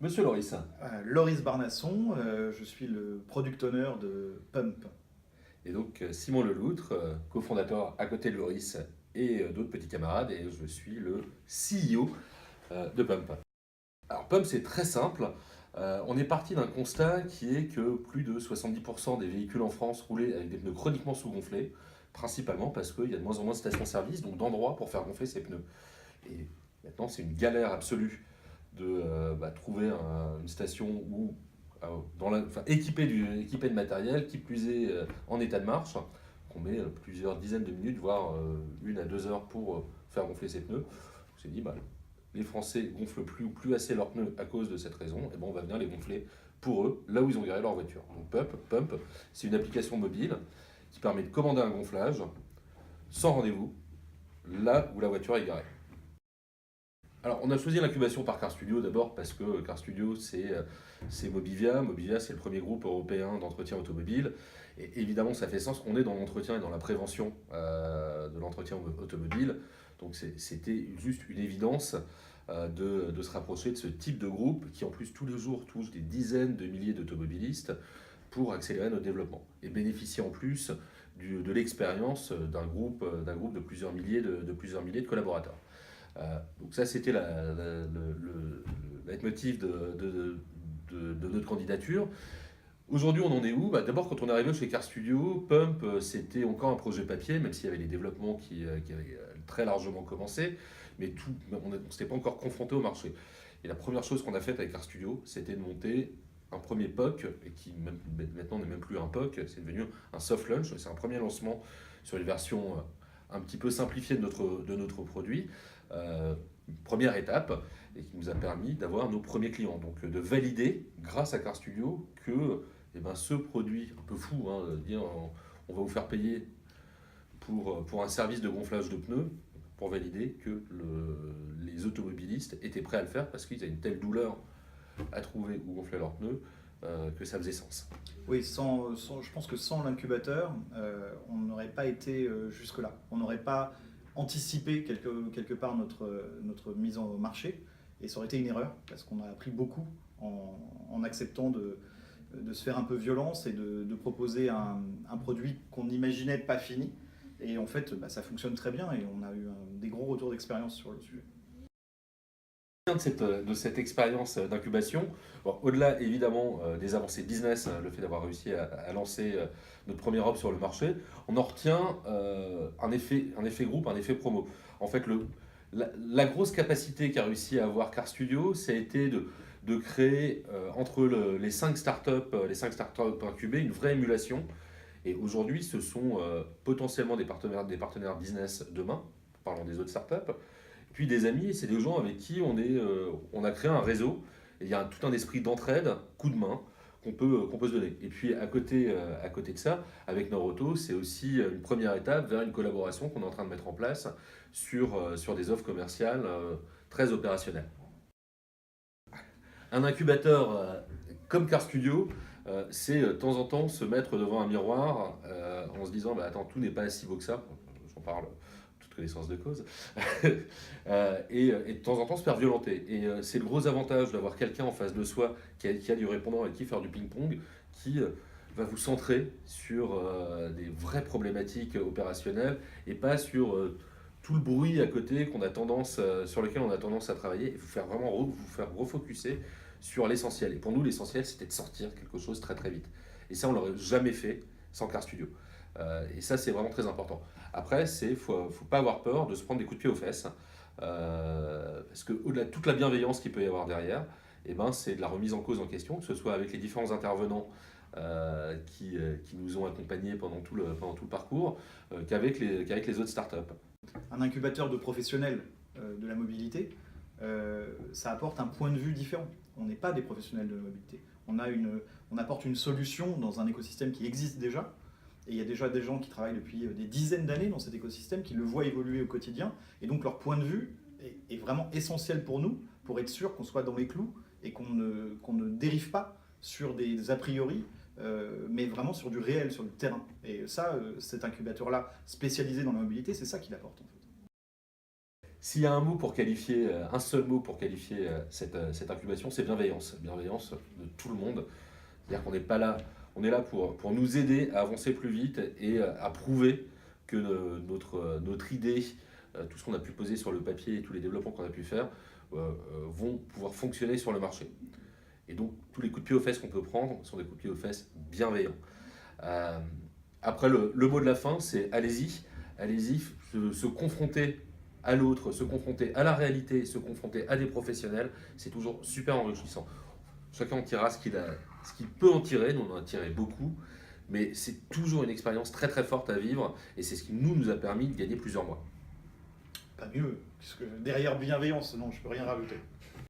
Monsieur Loris. Loris Barnasson, je suis le product owner de Pump. Et donc Simon Leloutre, cofondateur à côté de Loris et d'autres petits camarades, et je suis le CEO de Pump. Alors Pump, c'est très simple. On est parti d'un constat qui est que plus de 70% des véhicules en France roulaient avec des pneus chroniquement sous-gonflés, principalement parce qu'il y a de moins en moins de stations-service, donc d'endroits pour faire gonfler ces pneus. Et maintenant, c'est une galère absolue de trouver une station où, équipée de matériel, qui plus est en état de marche, qu'on met plusieurs dizaines de minutes, voire 1 à 2 heures pour faire gonfler ses pneus. On s'est dit, les Français gonflent plus assez leurs pneus à cause de cette raison, et on va venir les gonfler pour eux, là où ils ont garé leur voiture. Donc Pump, c'est une application mobile qui permet de commander un gonflage sans rendez-vous, là où la voiture est garée. Alors, on a choisi l'incubation par Car Studio d'abord parce que Car Studio, c'est Mobivia. Mobivia, c'est le premier groupe européen d'entretien automobile. Et évidemment, ça fait sens qu'on est dans l'entretien et dans la prévention de l'entretien automobile. Donc, c'était juste une évidence de se rapprocher de ce type de groupe qui, en plus, tous les jours touche des dizaines de milliers d'automobilistes pour accélérer notre développement et bénéficier en plus de l'expérience d'un groupe de plusieurs milliers de collaborateurs. Donc ça, c'était le leitmotiv de notre candidature. Aujourd'hui, on en est où? D'abord, quand on est arrivé chez Car Studio, Pump, c'était encore un projet papier, même s'il y avait les développements qui avaient très largement commencé, mais on ne s'était pas encore confronté au marché. Et la première chose qu'on a faite avec Car Studio, c'était de monter un premier POC, et qui maintenant n'est même plus un POC, c'est devenu un soft launch. C'est un premier lancement sur les versions un petit peu simplifiées de notre produit. Une première étape et qui nous a permis d'avoir nos premiers clients. Donc de valider, grâce à Car Studio, que ce produit un peu fou, de dire on va vous faire payer pour un service de gonflage de pneus, pour valider que les automobilistes étaient prêts à le faire parce qu'ils avaient une telle douleur à trouver où gonfler leurs pneus que ça faisait sens. Oui, je pense que sans l'incubateur, on n'aurait pas été jusque-là. On n'aurait pas anticipé quelque part notre mise en marché. Et ça aurait été une erreur, parce qu'on a appris beaucoup en acceptant de se faire un peu violence et de proposer un produit qu'on n'imaginait pas fini. Et en fait, ça fonctionne très bien et on a eu des gros retours d'expérience sur le sujet. De cette expérience d'incubation, au-delà évidemment des avancées business, le fait d'avoir réussi à lancer notre première offre sur le marché, on en retient un effet groupe, un effet promo. En fait, la grosse capacité qu'a réussi à avoir Car Studio, ça a été de créer entre les 5 startups incubées une vraie émulation. Et aujourd'hui, ce sont potentiellement des partenaires business demain, parlons des autres startups, puis des amis, c'est des gens avec qui on a créé un réseau. Et il y a tout un esprit d'entraide, coup de main, qu'on peut se donner. Et puis à côté de ça, avec Noroto, c'est aussi une première étape vers une collaboration qu'on est en train de mettre en place sur des offres commerciales très opérationnelles. Un incubateur comme Car Studio, c'est de temps en temps se mettre devant un miroir en se disant attends, tout n'est pas si beau que ça. J'en parle toute connaissance de cause. Et de temps en temps se faire violenter. Et c'est le gros avantage d'avoir quelqu'un en face de soi qui a du répondant et qui faire du ping-pong, qui va vous centrer sur des vraies problématiques opérationnelles et pas sur tout le bruit à côté sur lequel on a tendance à travailler et vous faire refocuser sur l'essentiel. Et pour nous, l'essentiel, c'était de sortir quelque chose très très vite. Et ça, on ne l'aurait jamais fait sans Car Studio. Et ça, c'est vraiment très important. Après, faut pas avoir peur de se prendre des coups de pied aux fesses. Parce que au-delà de toute la bienveillance qu'il peut y avoir derrière, c'est de la remise en cause en question, que ce soit avec les différents intervenants qui nous ont accompagnés pendant tout le parcours, qu'avec les autres startups. Un incubateur de professionnels de la mobilité, ça apporte un point de vue différent. On n'est pas des professionnels de la mobilité. On apporte une solution dans un écosystème qui existe déjà. Et il y a déjà des gens qui travaillent depuis des dizaines d'années dans cet écosystème, qui le voient évoluer au quotidien. Et donc leur point de vue est vraiment essentiel pour nous, pour être sûr qu'on soit dans les clous et qu'on ne dérive pas sur des a priori, mais vraiment sur du réel, sur le terrain. Et ça, cet incubateur-là, spécialisé dans la mobilité, c'est ça qu'il apporte en fait. S'il y a un mot pour qualifier, un seul mot pour qualifier cette incubation, c'est bienveillance. Bienveillance de tout le monde. C'est-à-dire qu'on n'est pas là, on est là pour nous aider à avancer plus vite et à prouver que notre idée, tout ce qu'on a pu poser sur le papier et tous les développements qu'on a pu faire vont pouvoir fonctionner sur le marché. Et donc tous les coups de pied aux fesses qu'on peut prendre sont des coups de pied aux fesses bienveillants. Euh, Après, le mot de la fin, c'est allez-y. Allez-y, se confronter à l'autre, se confronter à la réalité, se confronter à des professionnels, c'est toujours super enrichissant. Chacun en tirera ce qu'il peut en tirer, nous on en a tiré beaucoup, mais c'est toujours une expérience très très forte à vivre et c'est ce qui nous a permis de gagner plusieurs mois. Pas mieux, puisque derrière bienveillance, non, je peux rien rajouter.